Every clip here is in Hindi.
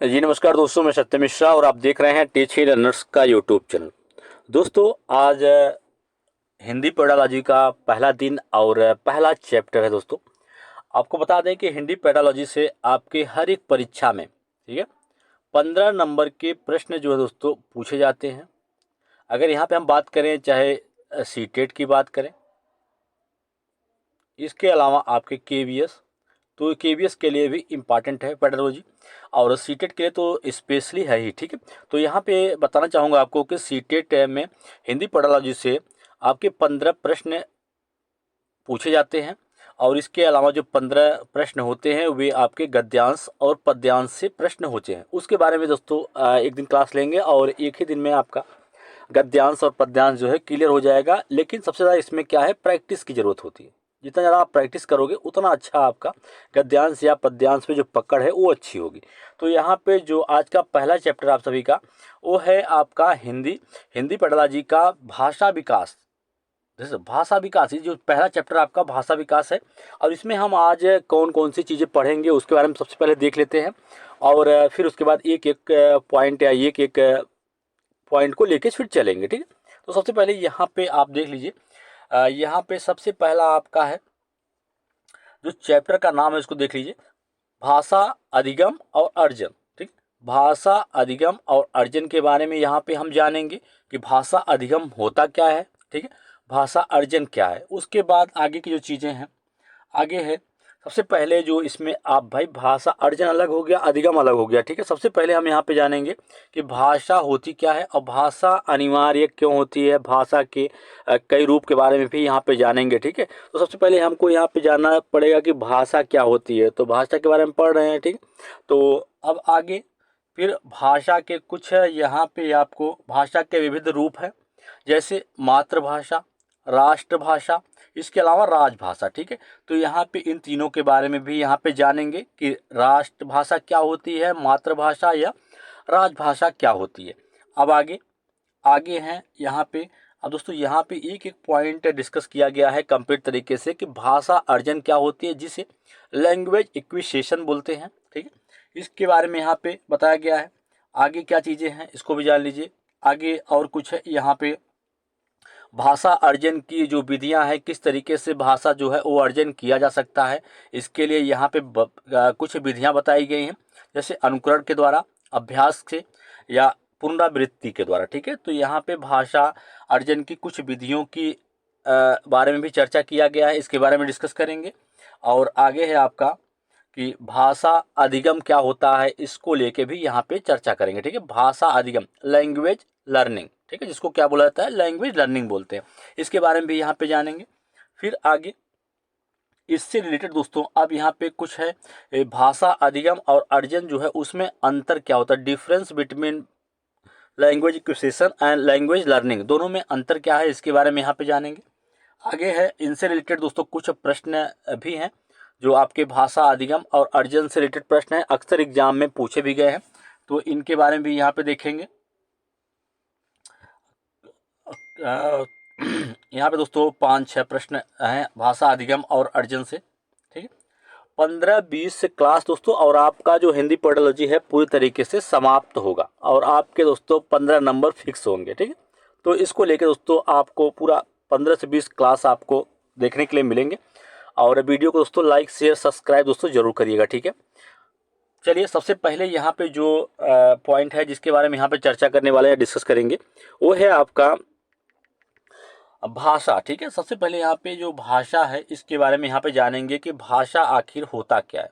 जी नमस्कार दोस्तों, मैं सत्य मिश्रा और आप देख रहे हैं टीच ही लर्नर्स का यूट्यूब चैनल। दोस्तों आज हिंदी पेडालॉजी का पहला दिन और पहला चैप्टर है। दोस्तों आपको बता दें कि हिंदी पेडालॉजी से आपके हर एक परीक्षा में, ठीक है, 15 नंबर के प्रश्न जो है दोस्तों पूछे जाते हैं। अगर यहाँ पे हम बात करें, चाहे सीटेट की बात करें, इसके अलावा आपके केवीएस, तो केवीएस के लिए भी इम्पॉर्टेंट है पेडालॉजी, और सीटेट के लिए तो स्पेशली है ही। ठीक है, तो यहाँ पे बताना चाहूँगा आपको कि सीटेट में हिंदी पेडालॉजी से आपके 15 प्रश्न पूछे जाते हैं, और इसके अलावा जो 15 प्रश्न होते हैं वे आपके गद्यांश और पद्यांश से प्रश्न होते हैं। उसके बारे में दोस्तों एक दिन क्लास लेंगे और एक ही दिन में आपका गद्यांश और पद्यांश जो है क्लियर हो जाएगा। लेकिन सबसे ज़्यादा इसमें क्या है, प्रैक्टिस की ज़रूरत होती है। जितना ज़्यादा आप प्रैक्टिस करोगे उतना अच्छा आपका गद्यांश या पद्यांश में जो पकड़ है वो अच्छी होगी। तो यहाँ पे जो आज का पहला चैप्टर आप सभी का वो है आपका हिंदी हिंदी पेडालॉजी का भाषा विकास। जैसे भाषा विकास, ये जो पहला चैप्टर आपका भाषा विकास है, और इसमें हम आज कौन कौन सी चीज़ें पढ़ेंगे उसके बारे में सबसे पहले देख लेते हैं। और फिर उसके बाद एक एक पॉइंट या एक एक पॉइंट को लेके फिर चलेंगे। ठीक है, तो सबसे पहले यहाँ पे आप देख लीजिए, यहाँ पे सबसे पहला आपका है जो चैप्टर का नाम है, उसको देख लीजिए, भाषा अधिगम और अर्जन। ठीक, भाषा अधिगम और अर्जन के बारे में यहाँ पे हम जानेंगे कि भाषा अधिगम होता क्या है, ठीक है, भाषा अर्जन क्या है। उसके बाद आगे की जो चीज़ें हैं, आगे है सबसे पहले जो इसमें आप भाई भाषा अर्जन अलग हो गया, अधिगम अलग हो गया। ठीक है, सबसे पहले हम यहाँ पे जानेंगे कि भाषा होती क्या है और भाषा अनिवार्य क्यों होती है। भाषा के कई रूप के बारे में भी यहाँ पे जानेंगे। ठीक है, तो सबसे पहले हमको यहाँ पे जानना पड़ेगा कि भाषा क्या होती है, तो भाषा के बारे में पढ़ रहे हैं। ठीक, तो अब आगे फिर भाषा के कुछ यहाँ पे आपको भाषा के विविध रूप है, जैसे मातृभाषा, राष्ट्रभाषा, इसके अलावा राजभाषा। ठीक है, तो यहाँ पे इन तीनों के बारे में भी यहाँ पे जानेंगे कि राष्ट्रभाषा क्या होती है, मातृभाषा या राजभाषा क्या होती है। अब आगे आगे हैं यहाँ पे। अब दोस्तों यहाँ पे एक एक पॉइंट डिस्कस किया गया है कंप्लीट तरीके से कि भाषा अर्जन क्या होती है, जिसे लैंग्वेज एक्विजिशन बोलते हैं। ठीक है, इसके बारे में यहाँ पे बताया गया है। आगे क्या चीज़ें हैं इसको भी जान लीजिए। आगे और कुछ है यहाँ पे, भाषा अर्जन की जो विधियां हैं, किस तरीके से भाषा जो है वो अर्जन किया जा सकता है, इसके लिए यहाँ पे कुछ विधियां बताई गई हैं, जैसे अनुकरण के द्वारा, अभ्यास से, या पुनरावृत्ति के द्वारा। ठीक है, तो यहाँ पे भाषा अर्जन की कुछ विधियों की बारे में भी चर्चा किया गया है, इसके बारे में डिस्कस करेंगे। और आगे है आपका कि भाषा अधिगम क्या होता है, इसको लेके भी यहाँ पे चर्चा करेंगे। ठीक है, भाषा अधिगम, लैंग्वेज लर्निंग, ठीक है, जिसको क्या बोला जाता है, लैंग्वेज लर्निंग बोलते हैं, इसके बारे में भी यहाँ पे जानेंगे। फिर आगे इससे रिलेटेड दोस्तों अब यहाँ पे कुछ है, भाषा अधिगम और अर्जन जो है उसमें अंतर क्या होता है, difference between language acquisition and language learning, दोनों में अंतर क्या है, इसके बारे में यहाँ पे जानेंगे। आगे है इनसे रिलेटेड दोस्तों कुछ प्रश्न भी हैं जो आपके भाषा अधिगम और अर्जन से रिलेटेड प्रश्न हैं, अक्सर एग्जाम में पूछे भी गए हैं, तो इनके बारे में भी यहाँ पे देखेंगे। यहाँ पे दोस्तों 5-6 प्रश्न हैं भाषा अधिगम और अर्जन से। ठीक है, 15-20 क्लास दोस्तों, और आपका जो हिंदी पेडोलॉजी है पूरी तरीके से समाप्त होगा और आपके दोस्तों 15 नंबर फिक्स होंगे। ठीक है, तो इसको लेकर दोस्तों आपको पूरा 15 से 20 क्लास आपको देखने के लिए मिलेंगे, और वीडियो को दोस्तों लाइक शेयर सब्सक्राइब दोस्तों जरूर करिएगा। ठीक है, चलिए सबसे पहले यहाँ पे जो पॉइंट है जिसके बारे में यहाँ पे चर्चा करने वाले हैं, डिस्कस करेंगे, वो है आपका भाषा। ठीक है, सबसे पहले यहाँ पे जो भाषा है इसके बारे में यहाँ पे जानेंगे कि भाषा आखिर होता क्या है,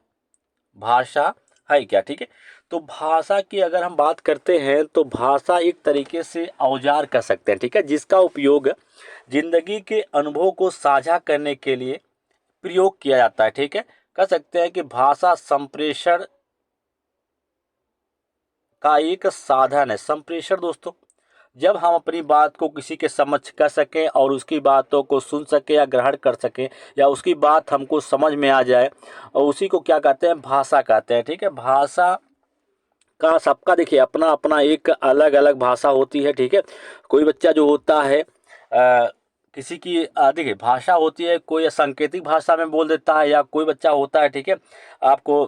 भाषा है क्या। ठीक है, तो भाषा की अगर हम बात करते हैं तो भाषा एक तरीके से औजार कह सकते हैं। ठीक है, जिसका उपयोग जिंदगी के अनुभव को साझा करने के लिए प्रयोग किया जाता है। ठीक है, कह सकते हैं कि भाषा संप्रेषण का एक साधन है। संप्रेषण दोस्तों, जब हम अपनी बात को किसी के समक्ष कह सकें और उसकी बातों को सुन सकें या ग्रहण कर सकें, या उसकी बात हमको समझ में आ जाए, और उसी को क्या कहते हैं, भाषा कहते हैं। ठीक है, भाषा का सबका देखिए अपना अपना एक अलग अलग भाषा होती है। ठीक है, कोई बच्चा जो होता है किसी की देखिए भाषा होती है, कोई सांकेतिक भाषा में बोल देता है, या कोई बच्चा होता है, ठीक है, आपको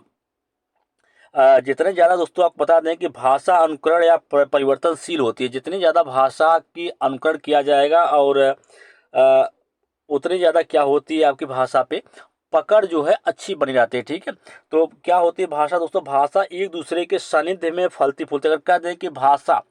जितने ज़्यादा दोस्तों आपको बता दें कि भाषा अनुकरण या परिवर्तनशील होती है, जितनी ज़्यादा भाषा की अनुकरण किया जाएगा और उतनी ज़्यादा क्या होती है आपकी भाषा पे पकड़ जो है अच्छी बनी रहती है। ठीक है, तो क्या होती है भाषा दोस्तों, भाषा एक दूसरे के सानिध्य में फलती फूलती। अगर कह दें कि भाषा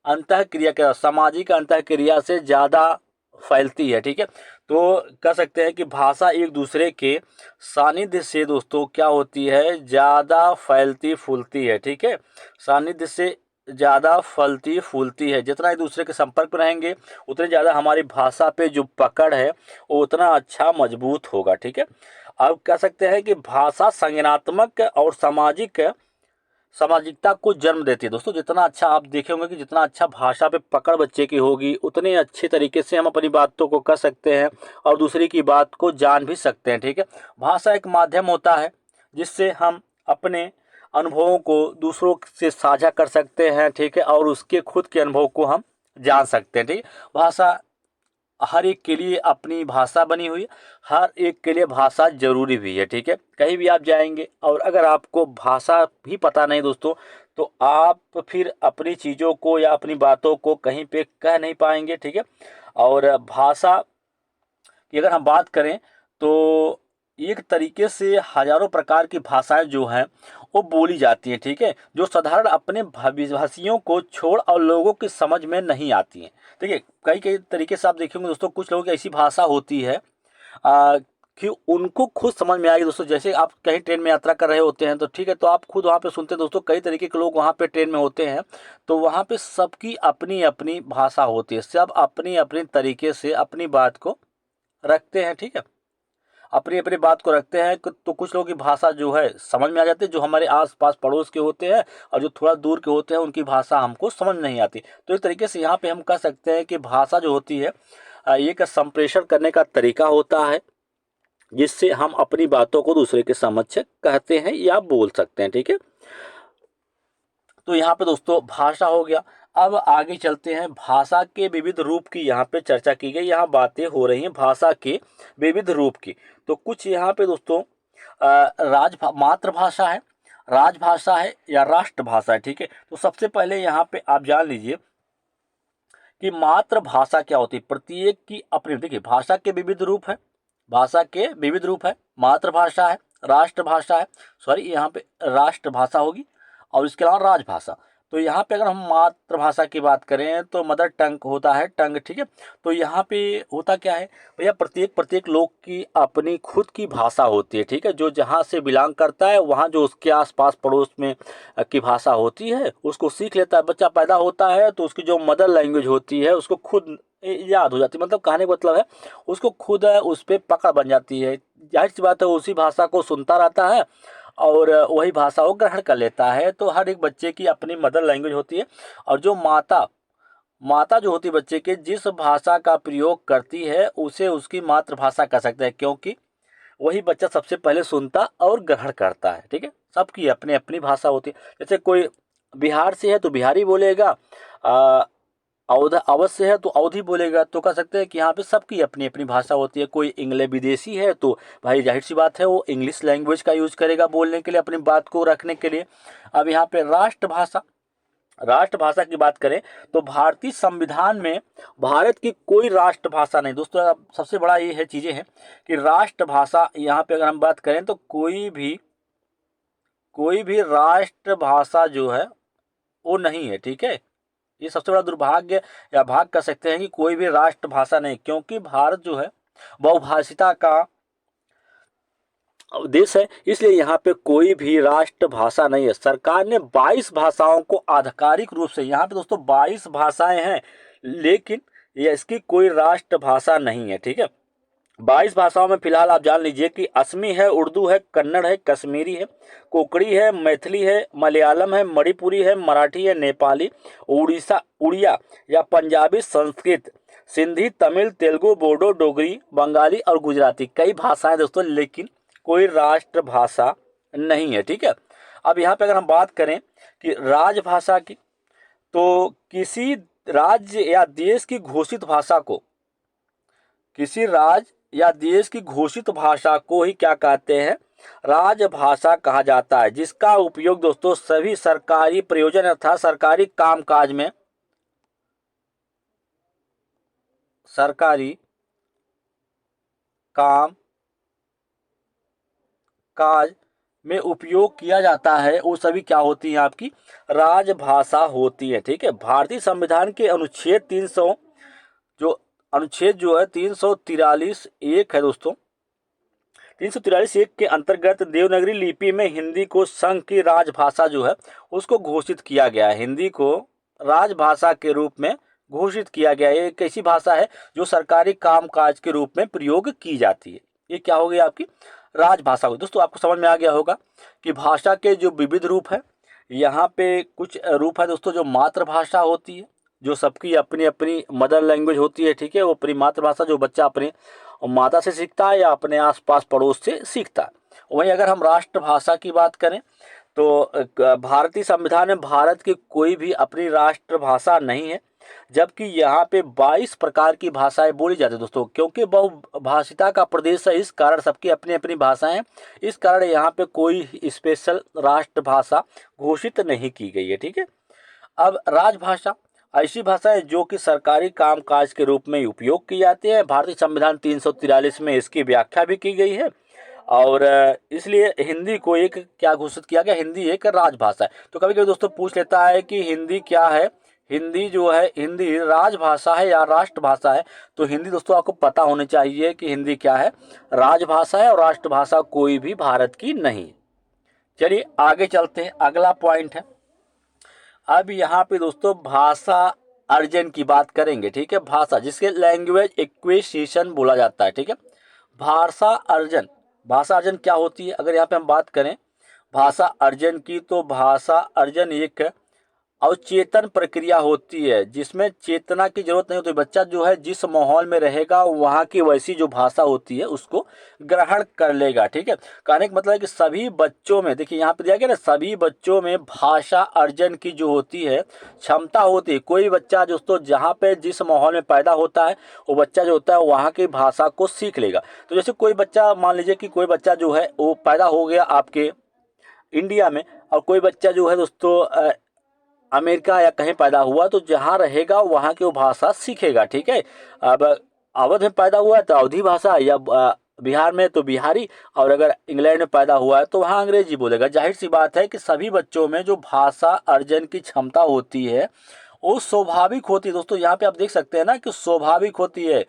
अंतः क्रिया के सामाजिक अंतः क्रिया से ज़्यादा फैलती है। ठीक है, तो कह सकते हैं कि भाषा एक दूसरे के सानिध्य से दोस्तों क्या होती है, ज़्यादा फैलती फूलती है। ठीक है, सानिध्य से ज़्यादा फलती फूलती है। जितना एक दूसरे के संपर्क में रहेंगे उतनी ज़्यादा हमारी भाषा पे जो पकड़ है वो उतना अच्छा मजबूत होगा। ठीक है, अब कह सकते हैं कि भाषा संज्ञानात्मक और सामाजिकता को जन्म देती है। दोस्तों जितना अच्छा आप देखे होंगे कि जितना अच्छा भाषा पे पकड़ बच्चे की होगी उतने अच्छे तरीके से हम अपनी बातों को कर सकते हैं और दूसरे की बात को जान भी सकते हैं। ठीक है, भाषा एक माध्यम होता है जिससे हम अपने अनुभवों को दूसरों से साझा कर सकते हैं। ठीक है, और उसके खुद के अनुभव को हम जान सकते हैं। ठीक है, भाषा हर एक के लिए अपनी भाषा बनी हुई है, हर एक के लिए भाषा जरूरी भी है। ठीक है, कहीं भी आप जाएंगे और अगर आपको भाषा भी पता नहीं दोस्तों तो आप फिर अपनी चीज़ों को या अपनी बातों को कहीं पे कह नहीं पाएंगे। ठीक है, और भाषा की अगर हम बात करें तो एक तरीके से हजारों प्रकार की भाषाएं जो हैं वो बोली जाती हैं। ठीक है, जो साधारण अपने भाषियों को छोड़ और लोगों की समझ में नहीं आती हैं। ठीक है, कई कई तरीके से आप देखेंगे दोस्तों, कुछ लोगों की ऐसी भाषा होती है आ, कि उनको खुद समझ में आएगी। दोस्तों जैसे आप कहीं ट्रेन में यात्रा कर रहे होते हैं तो ठीक है, तो आप खुद वहाँ पे सुनते हैं दोस्तों, कई तरीके के लोग वहाँ पे ट्रेन में होते हैं, तो वहाँ पे सबकी अपनी अपनी भाषा होती है, सब अपनी अपनी तरीके से अपनी बात को रखते हैं। ठीक है, अपनी अपनी बात को रखते हैं तो कुछ लोगों की भाषा जो है समझ में आ जाती है, जो हमारे आस पास पड़ोस के होते हैं और जो थोड़ा दूर के होते हैं उनकी भाषा हमको समझ नहीं आती। तो इस तरीके से यहाँ पे हम कह सकते हैं कि भाषा जो होती है एक संप्रेषण करने का तरीका होता है जिससे हम अपनी बातों को दूसरे के समक्ष कहते हैं या बोल सकते हैं। ठीक है, तो यहाँ पे दोस्तों भाषा हो गया। अब आगे चलते हैं, भाषा के विविध रूप की यहाँ पे चर्चा की गई, यहाँ बातें हो रही हैं भाषा के विविध रूप की। तो कुछ यहाँ पे दोस्तों मातृभाषा है, राजभाषा है या राष्ट्रभाषा है। ठीक है, तो सबसे पहले यहाँ पे आप जान लीजिए कि मातृभाषा क्या होती है। प्रत्येक की अपनी, देखिए भाषा के विविध रूप है, भाषा के विविध रूप है, मातृभाषा है, राष्ट्रभाषा है, सॉरी यहाँ पे राष्ट्रभाषा होगी और इसके अलावा राजभाषा। तो यहाँ पे अगर हम मातृभाषा की बात करें तो मदर टंग होता है, टंग। ठीक है, तो यहाँ पे होता क्या है भैया, प्रत्येक प्रत्येक लोग की अपनी खुद की भाषा होती है। ठीक है, जो जहाँ से बिलोंग करता है वहाँ जो उसके आसपास पड़ोस में की भाषा होती है उसको सीख लेता है। बच्चा पैदा होता है तो उसकी जो मदर लैंग्वेज होती है उसको खुद याद हो जाती है, मतलब कहने का मतलब है उसको खुद उस पर पकड़ बन जाती है। जाहिर सी बात है उसी भाषा को सुनता रहता है और वही भाषा वो ग्रहण कर लेता है। तो हर एक बच्चे की अपनी मदर लैंग्वेज होती है और जो माता माता जो होती है बच्चे के जिस भाषा का प्रयोग करती है उसे उसकी मातृभाषा कह सकते हैं, क्योंकि वही बच्चा सबसे पहले सुनता और ग्रहण करता है। ठीक है, सबकी अपनी अपनी भाषा होती है। जैसे कोई बिहार से है तो बिहारी बोलेगा, अवध से है तो अवधी बोलेगा। तो कह सकते हैं कि यहाँ पे सबकी अपनी अपनी भाषा होती है। कोई इंग्लिश विदेशी है तो भाई जाहिर सी बात है वो इंग्लिश लैंग्वेज का यूज करेगा बोलने के लिए, अपनी बात को रखने के लिए। अब यहाँ पे राष्ट्रभाषा, राष्ट्रभाषा की बात करें तो भारतीय संविधान में भारत की कोई राष्ट्रभाषा नहीं दोस्तों। अब सबसे बड़ा ये है चीजें हैं कि राष्ट्रभाषा यहाँ पे अगर हम बात करें तो कोई भी राष्ट्रभाषा जो है वो नहीं है। ठीक है, ये सबसे बड़ा दुर्भाग्य या भाग कह सकते हैं कि कोई भी राष्ट्रभाषा नहीं, क्योंकि भारत जो है बहुभाषिता का देश है, इसलिए यहाँ पे कोई भी राष्ट्रभाषा नहीं है। सरकार ने 22 भाषाओं को आधिकारिक रूप से, यहाँ पे दोस्तों 22 भाषाएं हैं लेकिन ये इसकी कोई राष्ट्रभाषा नहीं है। ठीक है, 22 भाषाओं में फिलहाल आप जान लीजिए कि असमी है, उर्दू है, कन्नड़ है, कश्मीरी है, कोंकणी है, मैथिली है, मलयालम है, मणिपुरी है, मराठी है, नेपाली, उड़िया या पंजाबी, संस्कृत, सिंधी, तमिल, तेलुगु, बोडो, डोगरी, बंगाली और गुजराती। कई भाषाएं दोस्तों लेकिन कोई राष्ट्रभाषा नहीं है। ठीक है, अब यहाँ पे अगर हम बात करें कि राजभाषा की, तो किसी राज्य या देश की घोषित भाषा को, किसी राज्य या देश की घोषित भाषा को ही क्या कहते हैं, राजभाषा कहा जाता है जिसका उपयोग दोस्तों सभी सरकारी प्रयोजन अर्थात सरकारी कामकाज में सरकारी काम काज में उपयोग किया जाता है वो सभी क्या होती हैं आपकी राजभाषा होती है। ठीक है, भारतीय संविधान के अनुच्छेद 300 जो अनुच्छेद जो है 343 एक है दोस्तों, 343 एक के अंतर्गत देवनागरी लिपि में हिंदी को संघ की राजभाषा जो है उसको घोषित किया गया है। हिंदी को राजभाषा के रूप में घोषित किया गया है। ये एक ऐसी भाषा है जो सरकारी कामकाज के रूप में प्रयोग की जाती है। ये क्या हो गई आपकी राजभाषा हुई। दोस्तों आपको समझ में आ गया होगा कि भाषा के जो विविध रूप है, यहाँ पे कुछ रूप है दोस्तों जो मातृभाषा होती है, जो सबकी अपनी अपनी मदर लैंग्वेज होती है। ठीक है, वो अपनी मातृभाषा जो बच्चा अपने माता से सीखता है या अपने आसपास पड़ोस से सीखता है। वहीं अगर हम राष्ट्रभाषा की बात करें तो भारतीय संविधान में भारत की कोई भी अपनी राष्ट्रभाषा नहीं है, जबकि यहाँ पे 22 प्रकार की भाषाएं बोली जाती है दोस्तों। क्योंकि बहुभाषिता का प्रदेश है, इस कारण सबकी अपनी अपनी भाषाएं हैं, इस कारण यहाँ पे कोई स्पेशल राष्ट्रभाषा घोषित नहीं की गई है। ठीक है, अब राजभाषा ऐसी भाषा है जो कि सरकारी कामकाज के रूप में उपयोग की जाती है। भारतीय संविधान 343 में इसकी व्याख्या भी की गई है और इसलिए हिंदी को एक क्या घोषित किया गया, हिंदी एक राजभाषा है। तो कभी कभी दोस्तों पूछ लेता है कि हिंदी क्या है, हिंदी जो है हिंदी राजभाषा है या राष्ट्रभाषा है। तो हिंदी दोस्तों आपको पता होनी चाहिए कि हिंदी क्या है, राजभाषा है और राष्ट्रभाषा कोई भी भारत की नहीं। चलिए आगे चलते हैं, अगला पॉइंट है। अब यहाँ पे दोस्तों भाषा अर्जन की बात करेंगे। ठीक है, भाषा जिसके लैंग्वेज एक्विजिशन बोला जाता है। ठीक है, भाषा अर्जन, भाषा अर्जन क्या होती है अगर यहाँ पे हम बात करें भाषा अर्जन की, तो भाषा अर्जन एक अवचेतन प्रक्रिया होती है जिसमें चेतना की जरूरत नहीं होती। बच्चा जो है जिस माहौल में रहेगा वहाँ की वैसी जो भाषा होती है उसको ग्रहण कर लेगा। ठीक है, कहने का मतलब है कि सभी बच्चों में, देखिए यहाँ पे दिया गया ना, सभी बच्चों में भाषा अर्जन की जो होती है क्षमता होती है। कोई बच्चा दोस्तों जहाँ पे जिस माहौल में पैदा होता है वो बच्चा जो होता है वहाँ की भाषा को सीख लेगा। तो जैसे कोई बच्चा, मान लीजिए कि कोई बच्चा जो है वो पैदा हो गया आपके इंडिया में और कोई बच्चा जो है दोस्तों अमेरिका या कहीं पैदा हुआ, तो जहाँ रहेगा वहाँ की वो भाषा सीखेगा। ठीक है, अब अवध में पैदा हुआ है तो अवधी भाषा, या बिहार में तो बिहारी, और अगर इंग्लैंड में पैदा हुआ है तो वहाँ अंग्रेजी बोलेगा। जाहिर सी बात है कि सभी बच्चों में जो भाषा अर्जन की क्षमता होती है वो स्वाभाविक होती है। दोस्तों यहाँ पे आप देख सकते हैं ना कि स्वाभाविक होती है।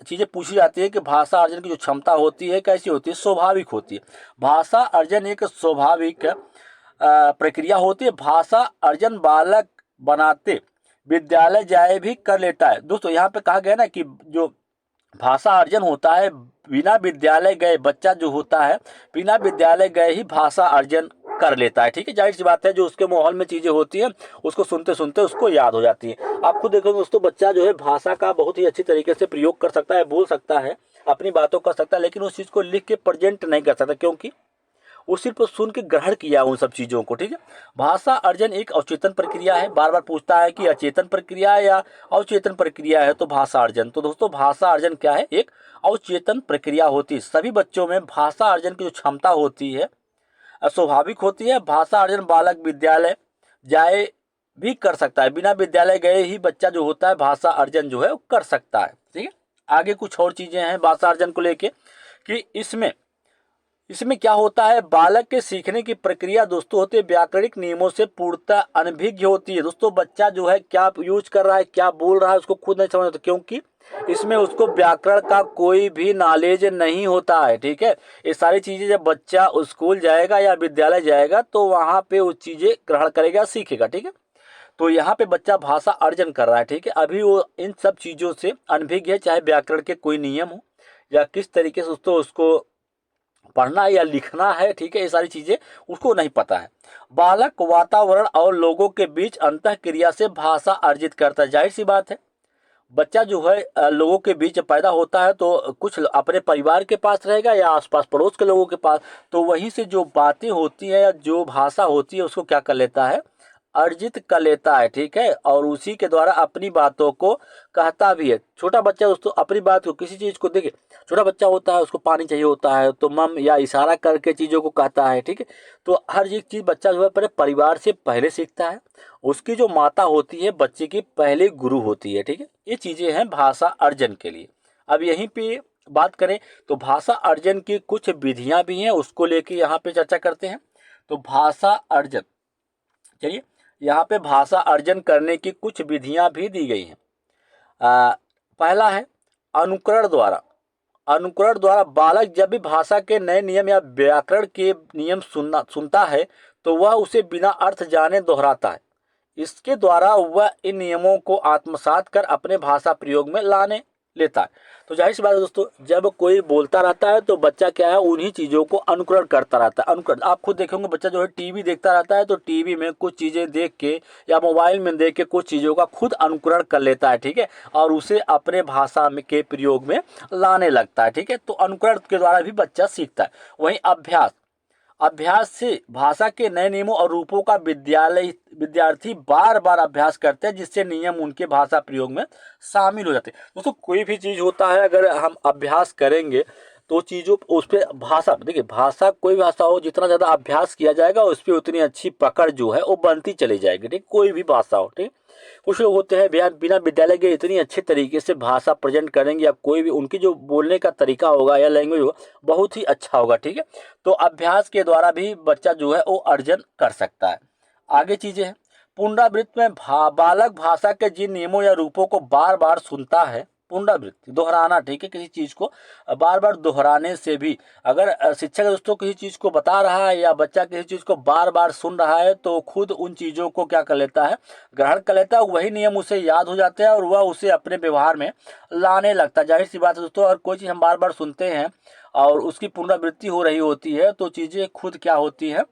चीज़ें पूछी जाती है कि भाषा अर्जन की जो क्षमता होती है कैसी होती है, स्वाभाविक होती है। भाषा अर्जन एक स्वाभाविक प्रक्रिया होती है। भाषा अर्जन बालक बनाते विद्यालय जाए भी कर लेता है। दोस्तों यहाँ पे कहा गया ना कि जो भाषा अर्जन होता है बिना विद्यालय गए, बच्चा जो होता है बिना विद्यालय गए ही भाषा अर्जन कर लेता है। ठीक है, जाहिर सी बात है जो उसके माहौल में चीज़ें होती हैं उसको सुनते सुनते उसको याद हो जाती है। आप खुद देखो दोस्तों, बच्चा जो है भाषा का बहुत ही अच्छी तरीके से प्रयोग कर सकता है, बोल सकता है, अपनी बातों कर सकता है, लेकिन उस चीज़ को लिख के प्रेजेंट नहीं कर सकता क्योंकि वो सिर्फ सुन के ग्रहण किया उन सब चीज़ों को। ठीक है, भाषा अर्जन एक अवचेतन प्रक्रिया है। बार बार पूछता है कि अचेतन प्रक्रिया है या अवचेतन प्रक्रिया है, तो भाषा अर्जन, तो दोस्तों भाषा अर्जन क्या है, एक अवचेतन प्रक्रिया होती है। सभी बच्चों में भाषा अर्जन की जो क्षमता होती है स्वाभाविक होती है। भाषा अर्जन बालक विद्यालय जाए भी कर सकता है, बिना विद्यालय गए ही बच्चा जो होता है भाषा अर्जन जो है वो कर सकता है। ठीक है, आगे कुछ और चीज़ें हैं भाषा अर्जन को लेके कि इसमें क्या होता है, बालक के सीखने की प्रक्रिया दोस्तों होती है व्याकरणिक नियमों से पूर्णतः अनभिज्ञ होती है। दोस्तों बच्चा जो है क्या यूज कर रहा है, क्या बोल रहा है, उसको खुद नहीं समझ आता क्योंकि इसमें उसको व्याकरण का कोई भी नॉलेज नहीं होता है। ठीक है, ये सारी चीज़ें जब बच्चा स्कूल जाएगा या विद्यालय जाएगा तो वहाँ पे वो चीज़ें ग्रहण करेगा, सीखेगा। ठीक है, तो यहाँ पे बच्चा भाषा अर्जन कर रहा है। ठीक है, अभी वो इन सब चीज़ों से अनभिज्ञ है, चाहे व्याकरण के कोई नियम हो या किस तरीके से दोस्तों उसको पढ़ना या लिखना है। ठीक है, ये सारी चीज़ें उसको नहीं पता है। बालक वातावरण और लोगों के बीच अंतः क्रिया से भाषा अर्जित करता है। जाहिर सी बात है बच्चा जो है लोगों के बीच पैदा होता है तो कुछ अपने परिवार के पास रहेगा या आसपास पड़ोस के लोगों के पास, तो वहीं से जो बातें होती हैं या जो भाषा होती है उसको क्या कर लेता है, अर्जित कर लेता है, ठीक है, और उसी के द्वारा अपनी बातों को कहता भी है। छोटा बच्चा दोस्तों अपनी बात को, किसी चीज़ को, देखिए छोटा बच्चा होता है, उसको पानी चाहिए होता है तो मम या इशारा करके चीज़ों को कहता है, ठीक है। तो हर एक चीज़ बच्चा जो है पहले परिवार से पहले सीखता है। उसकी जो माता होती है बच्चे की पहले गुरु होती है, ठीक है। ये चीज़ें हैं भाषा अर्जन के लिए। अब यहीं पे बात करें तो भाषा अर्जन की कुछ विधियां भी हैं, उसको लेके यहाँ पे चर्चा करते हैं। तो भाषा अर्जन, चलिए यहाँ पे भाषा अर्जन करने की कुछ विधियां भी दी गई हैं। पहला है अनुकरण द्वारा। अनुकरण द्वारा बालक जब भी भाषा के नए नियम या व्याकरण के नियम सुनता है तो वह उसे बिना अर्थ जाने दोहराता है। इसके द्वारा वह इन नियमों को आत्मसात कर अपने भाषा प्रयोग में लाने लेता है। तो जाहिर सी बात है दोस्तों, जब कोई बोलता रहता है तो बच्चा क्या है, उन्हीं चीज़ों को अनुकरण करता रहता है। अनुकरण आप खुद देखेंगे, बच्चा जो है टीवी देखता रहता है तो टीवी में कुछ चीज़ें देख के या मोबाइल में देख के कुछ चीज़ों का खुद अनुकरण कर लेता है, ठीक है, और उसे अपने भाषा में के प्रयोग में लाने लगता है, ठीक है। तो अनुकरण के द्वारा भी बच्चा सीखता है। वहीं अभ्यास, अभ्यास से भाषा के नए नियमों और रूपों का विद्यार्थी बार बार अभ्यास करते हैं, जिससे नियम उनके भाषा प्रयोग में शामिल हो जाते हैं। दोस्तों कोई भी चीज़ होता है, अगर हम अभ्यास करेंगे तो चीज़ों उस पर भाषा, देखिए भाषा कोई भाषा हो, जितना ज़्यादा अभ्यास किया जाएगा उस पर उतनी अच्छी पकड़ जो है वो बनती चली जाएगी, ठीक। कोई भी भाषा हो, ठीक। कुछ लोग होते हैं बिना विद्यालय के इतनी अच्छे तरीके से भाषा प्रेजेंट करेंगे, या कोई भी उनकी जो बोलने का तरीका होगा या लैंग्वेज होगा बहुत ही अच्छा होगा, ठीक है। तो अभ्यास के द्वारा भी बच्चा जो है वो अर्जन कर सकता है। आगे चीजें हैं, पुनरावृत्ति में बालक भाषा के जिन नियमों या रूपों को बार बार सुनता है, पुनरावृत्ति दोहराना, ठीक है, किसी चीज को बार बार दोहराने से भी, अगर शिक्षक दोस्तों किसी चीज को बता रहा है या बच्चा किसी चीज को बार बार सुन रहा है तो खुद उन चीजों को क्या कर लेता है, ग्रहण कर लेता है, वही नियम उसे याद हो जाते हैं और वह उसे अपने व्यवहार में लाने लगता है। जाहिर सी बात है दोस्तों, अगर कोई चीज हम बार बार सुनते हैं और उसकी पुनरावृत्ति हो रही होती है तो चीजें खुद क्या होती है,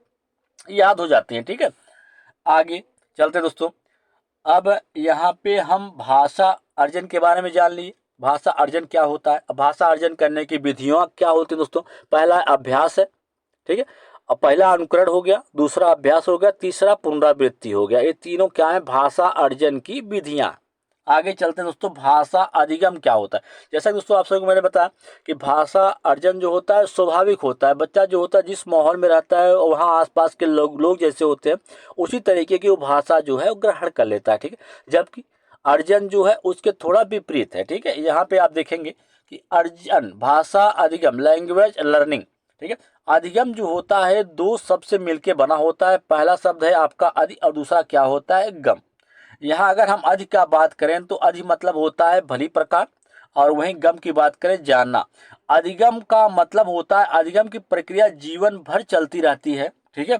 याद हो जाती हैं, ठीक है। आगे चलते दोस्तों, अब यहाँ पे हम भाषा अर्जन के बारे में जान लिए। भाषा अर्जन क्या होता है, भाषा अर्जन करने की विधियाँ क्या होती है दोस्तों। पहला अभ्यास है, ठीक है, अब पहला अनुकरण हो गया, दूसरा अभ्यास हो गया, तीसरा पुनरावृत्ति हो गया। ये तीनों क्या है, भाषा अर्जन की विधियाँ। आगे चलते हैं दोस्तों, भाषा अधिगम क्या होता है। जैसा कि दोस्तों आप सबको मैंने बताया कि भाषा अर्जन जो होता है स्वाभाविक होता है। बच्चा जो होता है जिस माहौल में रहता है वहाँ आसपास के लोग जैसे होते हैं उसी तरीके की वो भाषा जो है वो ग्रहण कर लेता है, ठीक है। जबकि अर्जन जो है उसके थोड़ा विपरीत है, ठीक है। यहाँ पे आप देखेंगे कि अर्जन भाषा अधिगम लैंग्वेज लर्निंग, ठीक है। अधिगम जो होता है दो शब्द से मिलकर बना होता है। पहला शब्द है आपका अधि और दूसरा क्या होता है, गम। यहाँ अगर हम अधि का बात करें तो अधि मतलब होता है भली प्रकार, और वहीं गम की बात करें जानना। अधिगम का मतलब होता है अधिगम की प्रक्रिया जीवन भर चलती रहती है, ठीक है।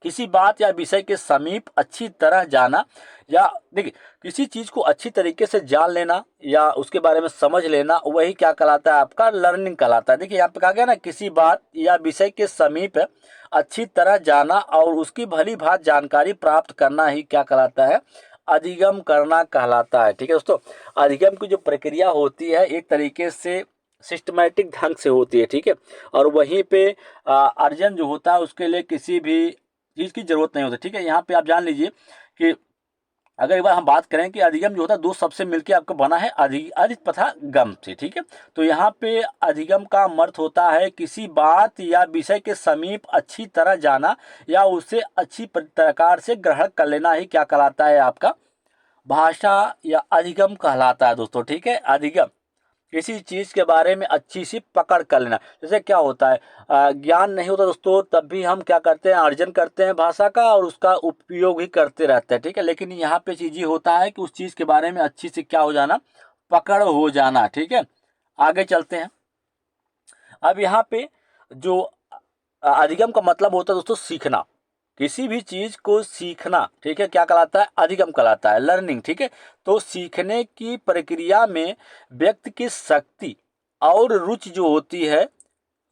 किसी बात या विषय के समीप अच्छी तरह जाना, या देखिए किसी चीज़ को अच्छी तरीके से जान लेना या उसके बारे में समझ लेना, वही क्या कहलाता है, आपका लर्निंग कहलाता है। देखिए यहाँ पे कहा गया ना, किसी बात या विषय के समीप अच्छी तरह जाना और उसकी भली भांति जानकारी प्राप्त करना ही क्या कहलाता है, अधिगम करना कहलाता है, ठीक है दोस्तों। अधिगम की जो प्रक्रिया होती है एक तरीके से सिस्टमैटिक ढंग से होती है, ठीक है। और वहीं पे अर्जन जो होता है उसके लिए किसी भी चीज़ की जरूरत नहीं होती, ठीक है। यहाँ पे आप जान लीजिए कि अगर एक बार हम बात करें कि अधिगम जो होता है दो शब्द से मिलकर आपको बना है, अधि तथा गम से, ठीक है। तो यहाँ पे अधिगम का अर्थ होता है किसी बात या विषय के समीप अच्छी तरह जाना या उसे अच्छी प्रकार से ग्रहण कर लेना ही क्या कहलाता है, आपका भाषा या अधिगम कहलाता है दोस्तों, ठीक है। अधिगम किसी चीज़ के बारे में अच्छी सी पकड़ कर लेना। जैसे क्या होता है, ज्ञान नहीं होता दोस्तों तब भी हम क्या करते हैं, अर्जन करते हैं भाषा का और उसका उपयोग ही करते रहते हैं, ठीक है। लेकिन यहाँ पे चीज़ ये होता है कि उस चीज़ के बारे में अच्छी से क्या हो जाना, पकड़ हो जाना, ठीक है। आगे चलते हैं। अब यहाँ पे जो अधिगम का मतलब होता है दोस्तों सीखना, किसी भी चीज को सीखना, ठीक है, क्या कहलाता है, अधिगम कहलाता है, लर्निंग, ठीक है। तो सीखने की प्रक्रिया में व्यक्ति की शक्ति और रुचि जो होती है,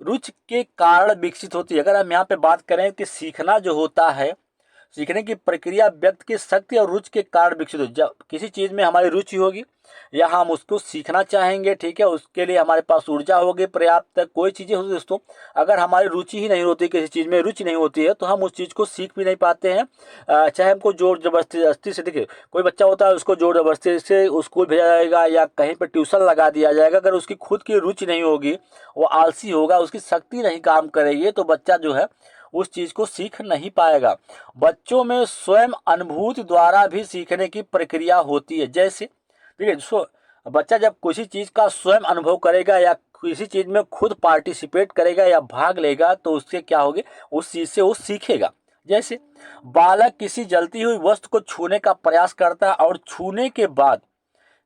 रुचि के कारण विकसित होती है। अगर हम यहाँ पे बात करें कि सीखना जो होता है, सीखने की प्रक्रिया व्यक्ति की शक्ति और रुचि के कारण विकसित हो। जब किसी चीज़ में हमारी रुचि होगी या हम उसको सीखना चाहेंगे, ठीक है, उसके लिए हमारे पास ऊर्जा होगी पर्याप्त। कोई चीज़ें होती दोस्तों, अगर हमारी रुचि ही नहीं होती, किसी चीज़ में रुचि नहीं होती है, तो हम उस चीज़ को सीख भी नहीं पाते हैं। चाहे हमको जोर जबरदस्ती से, देखिए कोई बच्चा होता है उसको जोर जबरदस्ती से स्कूल भेजा जाएगा या कहीं पर ट्यूशन लगा दिया जाएगा, अगर उसकी खुद की रुचि नहीं होगी, वो आलसी होगा, उसकी शक्ति नहीं काम करेगी, तो बच्चा जो है उस चीज़ को सीख नहीं पाएगा। बच्चों में स्वयं अनुभूति द्वारा भी सीखने की प्रक्रिया होती है। जैसे देखिए दोस्तों, बच्चा जब किसी चीज़ का स्वयं अनुभव करेगा या किसी चीज़ में खुद पार्टिसिपेट करेगा या भाग लेगा, तो उससे क्या होगी, उस चीज़ से वो सीखेगा। जैसे बालक किसी जलती हुई वस्तु को छूने का प्रयास करता है और छूने के बाद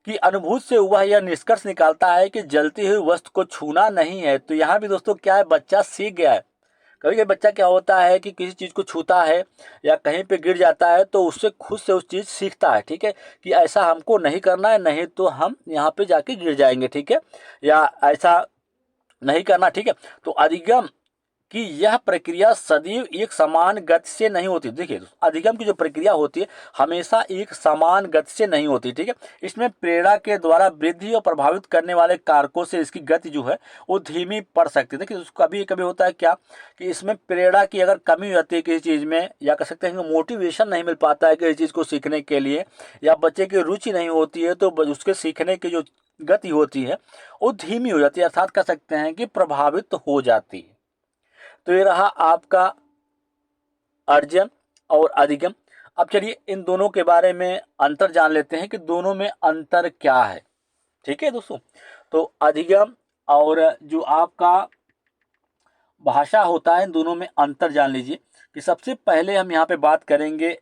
की अनुभूति से वह यह निष्कर्ष निकालता है कि जलती हुई वस्तु को छूना नहीं है। तो यहाँ भी दोस्तों क्या है, बच्चा सीख गया है। कभी कभी बच्चा क्या होता है कि किसी चीज़ को छूता है या कहीं पे गिर जाता है, तो उससे खुद से उस चीज़ सीखता है, ठीक है, कि ऐसा हमको नहीं करना है, नहीं तो हम यहाँ पे जाके गिर जाएंगे, ठीक है, या ऐसा नहीं करना, ठीक है। तो अधिगम कि यह प्रक्रिया सदैव एक समान गति से नहीं होती। देखिए अधिगम की जो प्रक्रिया होती है हमेशा एक समान गति से नहीं होती, ठीक है। इसमें प्रेरणा के द्वारा वृद्धि और प्रभावित करने वाले कारकों से इसकी गति जो है वो धीमी पड़ सकती है। देखिए कभी कभी होता है क्या कि इसमें प्रेरणा की अगर कमी हो जाती है किसी चीज़ में, या कह सकते हैं कि मोटिवेशन नहीं मिल पाता है किसी चीज़ को सीखने के लिए, या बच्चे की रुचि नहीं होती है, तो उसके सीखने की जो गति होती है वो धीमी हो जाती है, अर्थात कह सकते हैं कि प्रभावित हो जाती है। तो ये रहा आपका अर्जन और अधिगम। अब चलिए इन दोनों के बारे में अंतर जान लेते हैं कि दोनों में अंतर क्या है, ठीक है दोस्तों। तो अधिगम और जो आपका भाषा होता है, इन दोनों में अंतर जान लीजिए कि सबसे पहले हम यहाँ पे बात करेंगे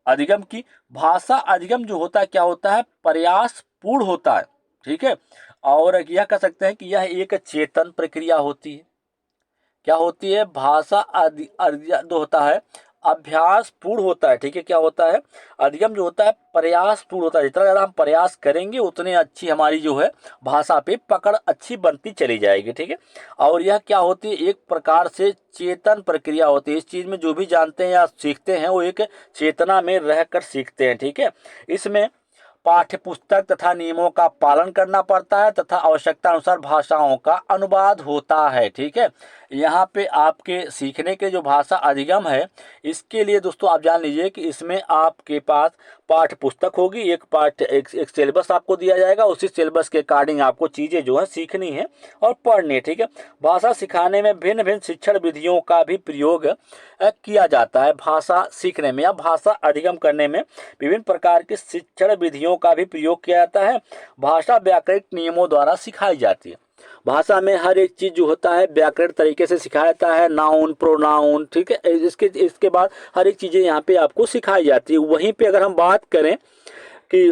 अधिगम की। भाषा अधिगम जो होता है क्या होता है, प्रयास पूर्ण होता है, ठीक है, और यह कह सकते हैं कि यह एक चेतन प्रक्रिया होती है। क्या होती है, भाषा जो होता है अभ्यास पूर्ण होता है, ठीक है। क्या होता है, अधिगम जो होता है प्रयास पूर्ण होता है। जितना ज़्यादा हम प्रयास करेंगे उतने अच्छी हमारी जो है भाषा पे पकड़ अच्छी बनती चली जाएगी, ठीक है। और यह क्या होती है, एक प्रकार से चेतन प्रक्रिया होती है। इस चीज़ में जो भी जानते हैं या सीखते हैं वो एक चेतना में रहकर सीखते हैं, ठीक है। इसमें पाठ्य पुस्तक तथा नियमों का पालन करना पड़ता है तथा आवश्यकता अनुसार भाषाओं का अनुवाद होता है, ठीक है। यहाँ पे आपके सीखने के जो भाषा अधिगम है, इसके लिए दोस्तों आप जान लीजिए कि इसमें आपके पास पाठ्य पुस्तक होगी, एक सिलेबस आपको दिया जाएगा, उसी सिलेबस के अकॉर्डिंग आपको चीज़ें जो है सीखनी है और पढ़नी है, ठीक है। भाषा सिखाने में भिन्न भिन्न शिक्षण विधियों का भी प्रयोग किया जाता है। भाषा सीखने में या भाषा अधिगम करने में विभिन्न प्रकार की शिक्षण विधियों का भी प्रयोग किया जाता है। भाषा व्याकरणिक नियमों द्वारा सिखाई जाती है। भाषा में हर एक चीज़ जो होता है व्याकरण तरीके से सिखाया जाता है, नाउन प्रोनाउन, ठीक है। इसके बाद हर एक चीज़ें यहाँ पे आपको सिखाई जाती है। वहीं पे अगर हम बात करें कि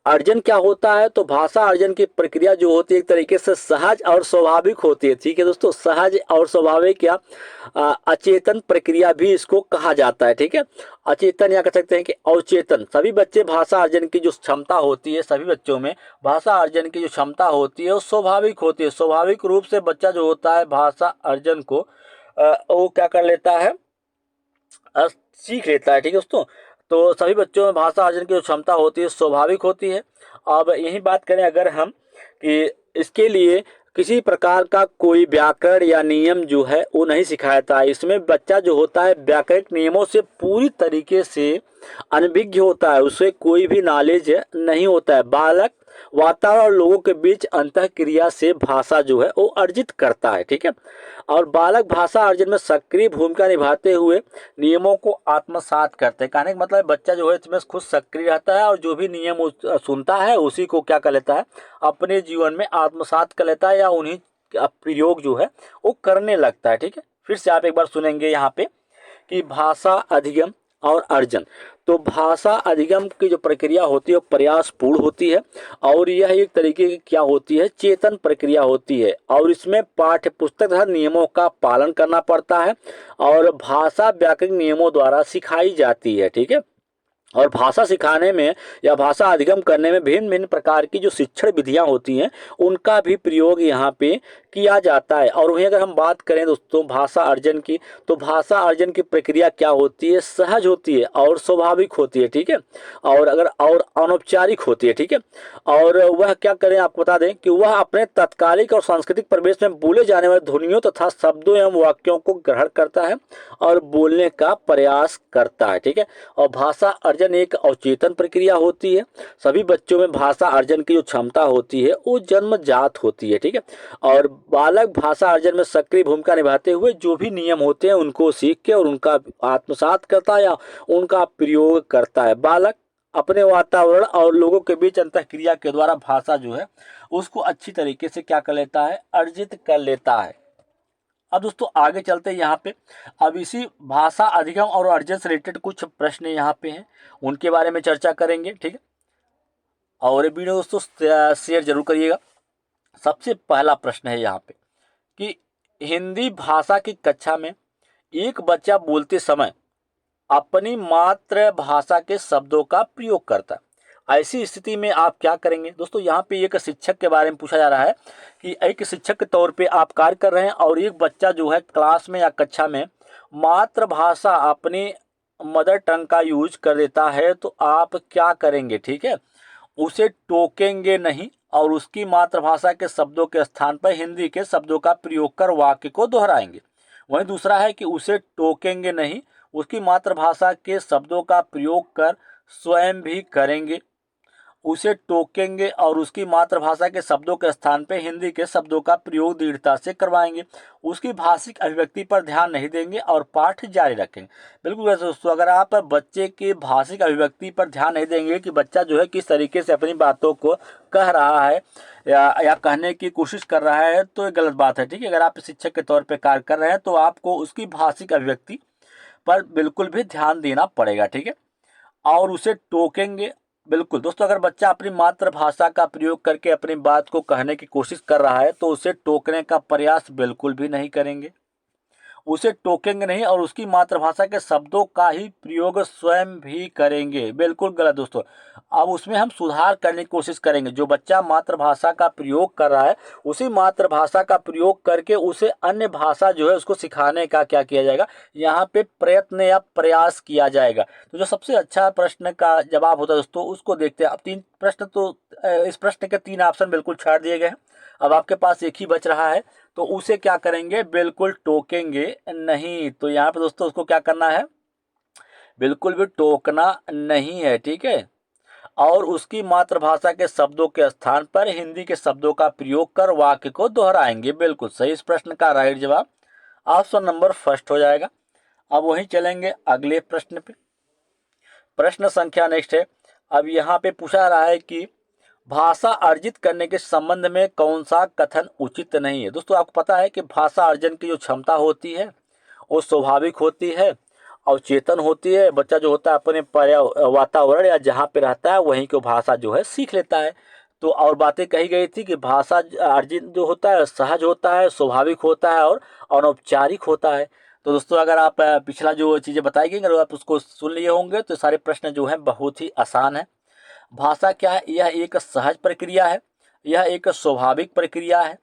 अर्जन क्या होता है, तो भाषा अर्जन की प्रक्रिया जो होती है एक तरीके से सहज और स्वाभाविक होती है, ठीक है दोस्तों। सहज और स्वाभाविक या अचेतन प्रक्रिया भी इसको कहा जाता है, ठीक है। अचेतन या कह सकते हैं कि अवचेतन, सभी बच्चे भाषा अर्जन की जो क्षमता होती है, सभी बच्चों में भाषा अर्जन की जो क्षमता होती है वो स्वाभाविक होती है। स्वाभाविक रूप से बच्चा जो होता है भाषा अर्जन को वो क्या कर लेता है, सीख लेता है, ठीक है दोस्तों। तो सभी बच्चों में भाषा अर्जन की जो क्षमता होती है स्वाभाविक होती है। अब यही बात करें अगर हम कि इसके लिए किसी प्रकार का कोई व्याकरण या नियम जो है वो नहीं सिखाया जाता है। इसमें बच्चा जो होता है व्याकरणिक नियमों से पूरी तरीके से अनभिज्ञ होता है, उसे कोई भी नॉलेज नहीं होता है। बालक वातावरण और लोगों के बीच अंतः क्रिया से भाषा जो है वो अर्जित करता है, ठीक है। और बालक भाषा अर्जन में सक्रिय भूमिका निभाते हुए नियमों को आत्मसात करते हैं। कहने का मतलब बच्चा जो है इसमें खुद सक्रिय रहता है और जो भी नियम सुनता है उसी को क्या कर लेता है, अपने जीवन में आत्मसात कर लेता है या उन्हीं प्रयोग जो है वो करने लगता है, ठीक है। फिर से आप एक बार सुनेंगे यहाँ पे कि भाषा अधिगम और अर्जन। तो भाषा अधिगम की जो प्रक्रिया होती है वो प्रयास पूर्ण होती है और यह एक तरीके की क्या होती है, चेतन प्रक्रिया होती है। और इसमें पाठ्य पुस्तक तथा नियमों का पालन करना पड़ता है और भाषा व्याकरणिक नियमों द्वारा सिखाई जाती है, ठीक है। और भाषा सिखाने में या भाषा अधिगम करने में भिन्न भिन्न प्रकार की जो शिक्षण विधियां होती हैं उनका भी प्रयोग यहाँ पे किया जाता है। और वहीं अगर हम बात करें दोस्तों भाषा अर्जन की, तो भाषा अर्जन की प्रक्रिया क्या होती है, सहज होती है और स्वाभाविक होती है, ठीक है, और अगर और अनौपचारिक होती है, ठीक है। और वह क्या करें, आपको बता दें कि वह अपने तात्कालिक और सांस्कृतिक परिवेश में बोले जाने वाले ध्वनियों तथा शब्दों एवं वाक्यों को ग्रहण करता है और बोलने का प्रयास करता है, ठीक है। और भाषा अर्जन एक अवचेतन प्रक्रिया होती है। सभी बच्चों में भाषा अर्जन की जो क्षमता होती है वो जन्मजात होती है, ठीक है। और बालक भाषा अर्जन में सक्रिय भूमिका निभाते हुए जो भी नियम होते हैं उनको सीख के और उनका आत्मसात करता है या उनका प्रयोग करता है। बालक अपने वातावरण और लोगों के बीच अंतःक्रिया के द्वारा भाषा जो है उसको अच्छी तरीके से क्या कर लेता है, अर्जित कर लेता है। अब दोस्तों आगे चलते हैं यहाँ पे। अब इसी भाषा अधिगम और अर्जन से रिलेटेड कुछ प्रश्न यहाँ पे हैं, उनके बारे में चर्चा करेंगे, ठीक है। और ये वीडियो दोस्तों शेयर जरूर करिएगा। सबसे पहला प्रश्न है यहाँ पे कि हिंदी भाषा की कक्षा में एक बच्चा बोलते समय अपनी मातृभाषा के शब्दों का प्रयोग करता है। ऐसी स्थिति में आप क्या करेंगे। दोस्तों यहाँ पे एक शिक्षक के बारे में पूछा जा रहा है कि एक शिक्षक के तौर पे आप कार्य कर रहे हैं और एक बच्चा जो है क्लास में या कक्षा में मातृभाषा अपनी मदर टंग का यूज कर देता है, तो आप क्या करेंगे, ठीक है। उसे टोकेंगे नहीं और उसकी मातृभाषा के शब्दों के स्थान पर हिंदी के शब्दों का प्रयोग कर वाक्य को दोहराएंगे। वहीं दूसरा है कि उसे टोकेंगे नहीं, उसकी मातृभाषा के शब्दों का प्रयोग कर स्वयं भी करेंगे। उसे टोकेंगे और उसकी मातृभाषा के शब्दों के स्थान पर हिंदी के शब्दों का प्रयोग दृढ़ता से करवाएंगे। उसकी भाषिक अभिव्यक्ति पर ध्यान नहीं देंगे और पाठ जारी रखेंगे। बिल्कुल वैसे दोस्तों, अगर आप बच्चे की भाषिक अभिव्यक्ति पर ध्यान नहीं देंगे कि बच्चा जो है किस तरीके से अपनी बातों को कह रहा है या कहने की कोशिश कर रहा है, तो ये गलत बात है, ठीक है। अगर आप शिक्षक के तौर पर कार्य कर रहे हैं तो आपको उसकी भाषिक अभिव्यक्ति पर बिल्कुल भी ध्यान देना पड़ेगा, ठीक है। और उसे टोकेंगे, बिल्कुल दोस्तों, अगर बच्चा अपनी मातृभाषा का प्रयोग करके अपनी बात को कहने की कोशिश कर रहा है तो उसे टोकने का प्रयास बिल्कुल भी नहीं करेंगे। उसे टोकेंगे नहीं और उसकी मातृभाषा के शब्दों का ही प्रयोग स्वयं भी करेंगे, बिल्कुल गलत दोस्तों। अब उसमें हम सुधार करने की कोशिश करेंगे। जो बच्चा मातृभाषा का प्रयोग कर रहा है उसी मातृभाषा का प्रयोग करके उसे अन्य भाषा जो है उसको सिखाने का क्या किया जाएगा, यहाँ पे प्रयत्न या प्रयास किया जाएगा। तो जो सबसे अच्छा प्रश्न का जवाब होता है दोस्तों उसको देखते हैं। अब तीन प्रश्न तो इस प्रश्न के तीन ऑप्शन बिल्कुल छाड़ दिए गए हैं। अब आपके पास एक ही बच रहा है, तो उसे क्या करेंगे, बिल्कुल टोकेंगे नहीं। तो यहाँ पे दोस्तों उसको क्या करना है, बिल्कुल भी टोकना नहीं है, ठीक है। और उसकी मातृभाषा के शब्दों के स्थान पर हिंदी के शब्दों का प्रयोग कर वाक्य को दोहराएंगे, बिल्कुल सही। इस प्रश्न का राइट जवाब ऑप्शन नंबर फर्स्ट हो जाएगा। अब वहीं चलेंगे अगले प्रश्न पे। प्रश्न संख्या नेक्स्ट है। अब यहाँ पे पूछा रहा है कि भाषा अर्जित करने के संबंध में कौन सा कथन उचित नहीं है। दोस्तों आपको पता है कि भाषा अर्जन की जो क्षमता होती है वो स्वाभाविक होती है और चेतन होती है। बच्चा जो होता है अपने वातावरण या जहाँ पे रहता है वहीं की भाषा जो है सीख लेता है। तो और बातें कही गई थी कि भाषा अर्जित जो होता है सहज होता है, स्वाभाविक होता है और अनौपचारिक होता है। तो दोस्तों अगर आप पिछला जो चीज़ें बताई गई अगर आप उसको सुन लिए होंगे तो सारे प्रश्न जो हैं बहुत ही आसान है। भाषा क्या है, यह एक सहज प्रक्रिया है, यह एक स्वाभाविक प्रक्रिया है।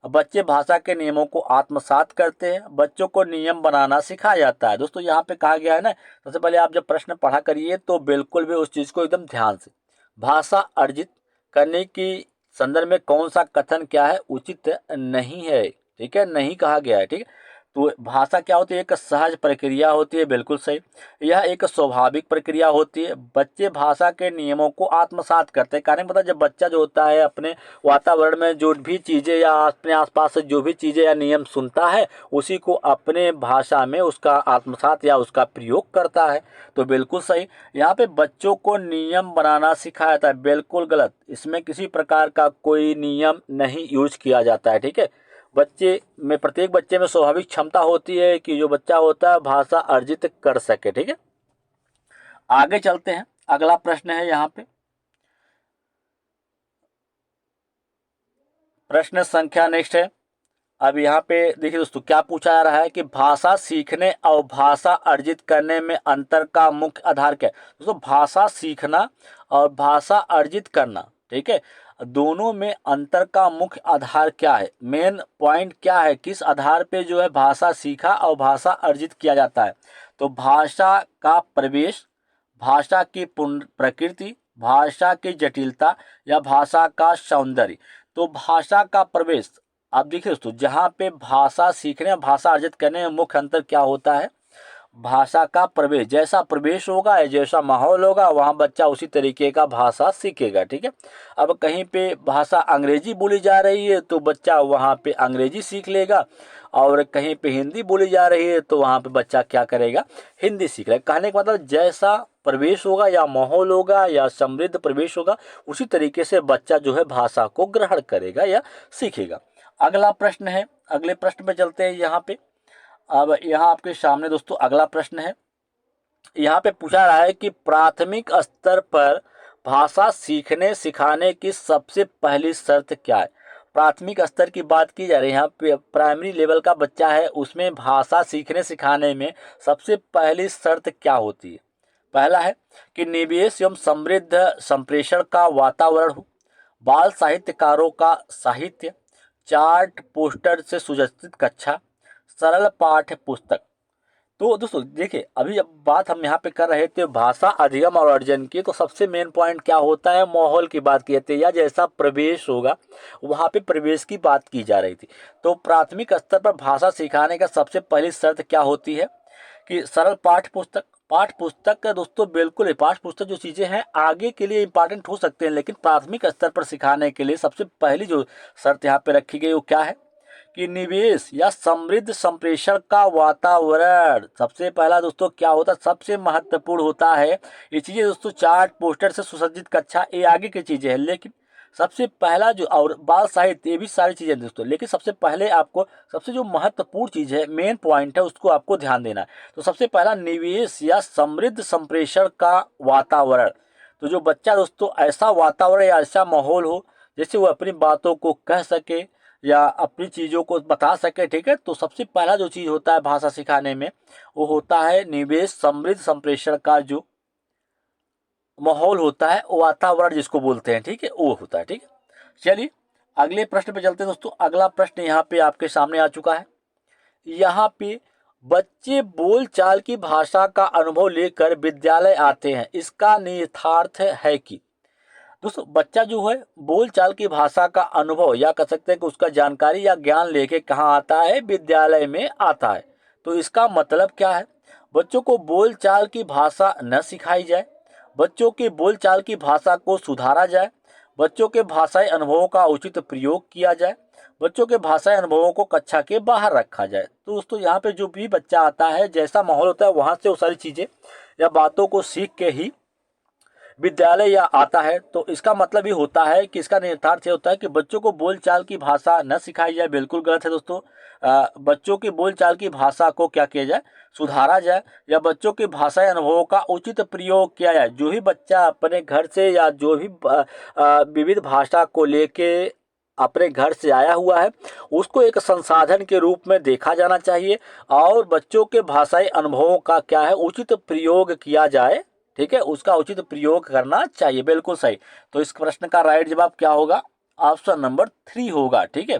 बच्चे भाषा के नियमों को आत्मसात करते हैं, बच्चों को नियम बनाना सिखाया जाता है। दोस्तों यहाँ पे कहा गया है ना, सबसे पहले आप जब प्रश्न पढ़ा करिए तो बिल्कुल भी उस चीज़ को एकदम ध्यान से, भाषा अर्जित करने की संदर्भ में कौन सा कथन क्या है उचित नहीं है, ठीक है, नहीं कहा गया है, ठीक है। तो भाषा क्या होती है, एक सहज प्रक्रिया होती है, बिल्कुल सही। यह एक स्वाभाविक प्रक्रिया होती है। बच्चे भाषा के नियमों को आत्मसात करते हैं। कारण पता जब बच्चा जो होता है अपने वातावरण में जो भी चीज़ें या अपने आसपास से जो भी चीज़ें या नियम सुनता है उसी को अपने भाषा में उसका आत्मसात या उसका प्रयोग करता है। तो बिल्कुल सही। यहाँ पे बच्चों को नियम बनाना सिखाया जाता है, बिल्कुल गलत। इसमें किसी प्रकार का कोई नियम नहीं यूज किया जाता है, ठीक है। बच्चे में प्रत्येक बच्चे में स्वाभाविक क्षमता होती है कि जो बच्चा होता है भाषा अर्जित कर सके, ठीक है। आगे चलते हैं। अगला प्रश्न है यहाँ पे प्रश्न संख्या नेक्स्ट है। अब यहाँ पे देखिए दोस्तों क्या पूछा जा रहा है कि भाषा सीखने और भाषा अर्जित करने में अंतर का मुख्य आधार क्या है। दोस्तों भाषा सीखना और भाषा अर्जित करना, ठीक है, दोनों में अंतर का मुख्य आधार क्या है, मेन पॉइंट क्या है, किस आधार पे जो है भाषा सीखा और भाषा अर्जित किया जाता है। तो भाषा का प्रवेश, भाषा की प्रकृति, भाषा की जटिलता या भाषा का सौंदर्य। तो भाषा का प्रवेश, आप देखिए दोस्तों, जहाँ पे भाषा सीखने भाषा अर्जित करने में मुख्य अंतर क्या होता है, भाषा का प्रवेश, जैसा प्रवेश होगा या जैसा माहौल होगा वहाँ बच्चा उसी तरीके का भाषा सीखेगा। ठीक है, अब कहीं पे भाषा अंग्रेजी बोली जा रही है तो बच्चा वहाँ पे अंग्रेजी सीख लेगा, और कहीं पे हिंदी बोली जा रही है तो वहाँ पे बच्चा क्या करेगा, हिंदी सीख लेगा। कहने का मतलब जैसा प्रवेश होगा या माहौल होगा या समृद्ध प्रवेश होगा उसी तरीके से बच्चा जो है भाषा को ग्रहण करेगा या सीखेगा। अगला प्रश्न है, अगले प्रश्न पे चलते हैं यहाँ पे। अब यहाँ आपके सामने दोस्तों अगला प्रश्न है, यहाँ पे पूछा रहा है कि प्राथमिक स्तर पर भाषा सीखने सिखाने की सबसे पहली शर्त क्या है। प्राथमिक स्तर की बात की जा रही है, यहाँ पे प्राइमरी लेवल का बच्चा है, उसमें भाषा सीखने सिखाने में सबसे पहली शर्त क्या होती है। पहला है कि निवेश एवं समृद्ध संप्रेषण का वातावरण हो, बाल साहित्यकारों का साहित्य, चार्ट पोस्टर से सुसज्जित कक्षा, सरल पाठ्य पुस्तक। तो दोस्तों देखिए, अभी जब बात हम यहाँ पे कर रहे थे भाषा अधिगम और अर्जन की, तो सबसे मेन पॉइंट क्या होता है, माहौल की बात की जाती है या जैसा प्रवेश होगा वहाँ पे प्रवेश की बात की जा रही थी। तो प्राथमिक स्तर पर भाषा सिखाने का सबसे पहली शर्त क्या होती है कि सरल पाठ्य पुस्तक। पाठ्य पुस्तक का दोस्तों बिल्कुल, पाठ्य पुस्तक जो चीज़ें हैं आगे के लिए इंपॉर्टेंट हो सकते हैं, लेकिन प्राथमिक स्तर पर सिखाने के लिए सबसे पहली जो शर्त यहाँ पे रखी गई वो क्या है कि निवेश या समृद्ध संप्रेषण का वातावरण। सबसे पहला दोस्तों क्या होता है, सबसे महत्वपूर्ण होता है ये चीजें दोस्तों, चार्ट पोस्टर से सुसज्जित कक्षा, ये आगे की चीजें हैं, लेकिन सबसे पहला जो, और बाल साहित्य, ये भी सारी चीजें दोस्तों, लेकिन सबसे पहले आपको सबसे जो महत्वपूर्ण चीज है, मेन पॉइंट है, उसको आपको ध्यान देना है। तो सबसे पहला निवेश या समृद्ध संप्रेषण का वातावरण। तो जो बच्चा दोस्तों ऐसा वातावरण या ऐसा माहौल हो जैसे वो अपनी बातों को कह सके या अपनी चीज़ों को बता सके। ठीक है, तो सबसे पहला जो चीज़ होता है भाषा सिखाने में वो होता है निवेश समृद्ध संप्रेषण का जो माहौल होता है, वातावरण जिसको बोलते हैं। ठीक है, वो होता है। ठीक है, चलिए अगले प्रश्न पे चलते हैं दोस्तों। अगला प्रश्न यहाँ पे आपके सामने आ चुका है। यहाँ पे बच्चे बोलचाल की भाषा का अनुभव लेकर विद्यालय आते हैं, इसका निहितार्थ है कि दोस्तों बच्चा जो है बोलचाल की भाषा का अनुभव या कह सकते हैं कि उसका जानकारी या ज्ञान लेके कहाँ आता है, विद्यालय में आता है। तो इसका मतलब क्या है, बच्चों को बोलचाल की भाषा न सिखाई जाए, बच्चों की बोलचाल की भाषा को सुधारा जाए, बच्चों के भाषाई अनुभवों का उचित प्रयोग किया जाए, बच्चों के भाषाई अनुभवों को कक्षा के बाहर रखा जाए। तो दोस्तों यहाँ पे जो भी बच्चा आता है, जैसा माहौल होता है वहाँ से वो सारी चीज़ें या बातों को सीख के ही विद्यालय या आता है। तो इसका मतलब ये होता है कि इसका निहितार्थ ये होता है कि बच्चों को बोलचाल की भाषा न सिखाई जाए, बिल्कुल गलत है दोस्तों। बच्चों की बोलचाल की भाषा को क्या किया जाए, सुधारा जाए, या बच्चों की भाषाई अनुभवों का उचित प्रयोग किया जाए। जो भी बच्चा अपने घर से या जो भी विविध भाषा को लेके अपने घर से आया हुआ है उसको एक संसाधन के रूप में देखा जाना चाहिए, और बच्चों के भाषाई अनुभवों का क्या है, उचित प्रयोग किया जाए। ठीक है, उसका उचित प्रयोग करना चाहिए, बिल्कुल सही। तो इस प्रश्न का राइट जवाब क्या होगा, ऑप्शन नंबर 3 होगा। ठीक है,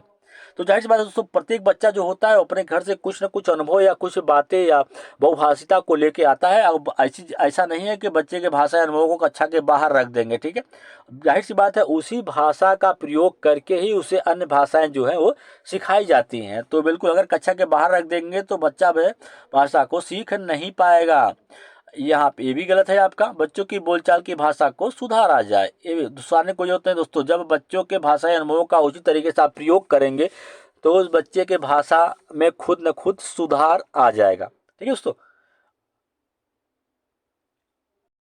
तो जाहिर सी बात है दोस्तों, प्रत्येक बच्चा जो होता है अपने घर से कुछ न कुछ अनुभव या कुछ बातें या बहुभाषिता को लेके आता है। अब ऐसा नहीं है कि बच्चे के भाषा अनुभवों को कक्षा के बाहर रख देंगे। ठीक है, जाहिर सी बात है उसी भाषा का प्रयोग करके ही उसे अन्य भाषाएं जो है वो सिखाई जाती हैं। तो बिल्कुल अगर कक्षा के बाहर रख देंगे तो बच्चा वह भाषा को सीख नहीं पाएगा। यहाँ पे ये भी गलत है आपका, बच्चों की बोलचाल की भाषा को सुधारा जाए। ये भी सुधारने को जो होते हैं दोस्तों, जब बच्चों के भाषाई अनुभवों का उचित तरीके से आप प्रयोग करेंगे तो उस बच्चे के भाषा में खुद न खुद सुधार आ जाएगा। ठीक है दोस्तों,